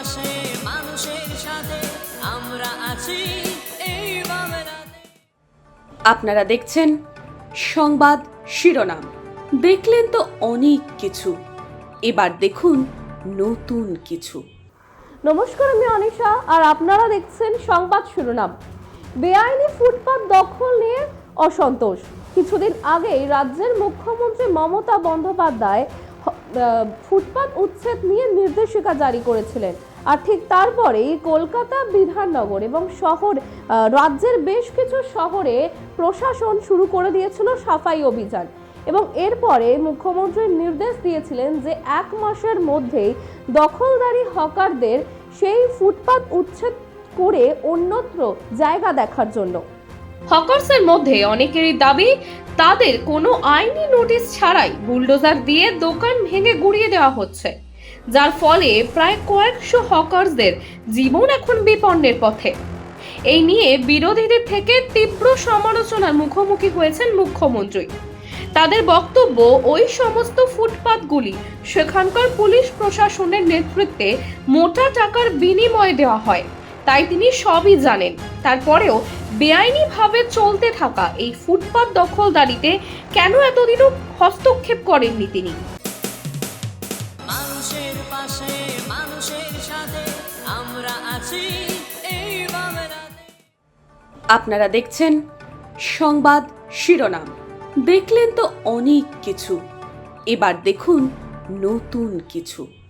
পাশে মানুষের সাথে আমরা আছি এই বাংলাতে। আপনারা দেখছেন সংবাদ শিরোনাম। দেখলেন তো অনেক কিছু, এবার দেখুন নতুন কিছু। নমস্কার, আমি অনিশা আর আপনারা দেখছেন সংবাদ শিরোনাম। বেআইনি ফুটপাত দখল নিয়ে অসন্তোষ। কিছুদিন আগেই রাজ্যের মুখ্যমন্ত্রী মমতা বন্দ্যোপাধ্যায় ফুটপাত উচ্ছেদ নিয়ে নির্দেশিকা জারি করেছিলেন। আর ঠিক তারপরেই কলকাতা, বিধাননগর এবং রাজ্যের বেশ কিছু শহরে প্রশাসন শুরু করে দিয়েছিল সাফাই অভিযান। এবং এরপরে মুখ্যমন্ত্রী নির্দেশ দিয়েছিলেন যে 1 মাসের মধ্যেই দখলদারি হকারদের সেই ফুটপাত উচ্ছেদ করে অন্যত্র জায়গা দেখার জন্য। হকার্সের মধ্যে অনেকেরই দাবি তাদের কোনো আইনি নোটিশ ছাড়াই বুলডোজার দিয়ে দোকান ভেঙে গুড়িয়ে দেওয়া হচ্ছে, যার ফলে প্রায় কয়েকশো হকার্সদের জীবন এখন বিপন্নের পথে। এই নিয়ে বিরোধীদের থেকে তীব্র সমালোচনার মুখোমুখি হয়েছেন মুখ্যমন্ত্রী। তাদের বক্তব্য, ওই সমস্ত ফুটপাতগুলি সেখানকার পুলিশ প্রশাসনের নেতৃত্বে মোটা টাকার বিনিময়ে দেওয়া হয়, তাই তিনি সবই জানেন। তারপরেও বেআইনিভাবে চলতে থাকা এই ফুটপাত দখলদারিতে কেন এতদিনও হস্তক্ষেপ করেননি তিনি? মানুষের পাশে মানুষের সাথে আমরা আছি এই বাংলাতে। আপনারা দেখছেন সংবাদ শিরোনাম। দেখলেন তো অনেক কিছু, এবার দেখুন নতুন কিছু।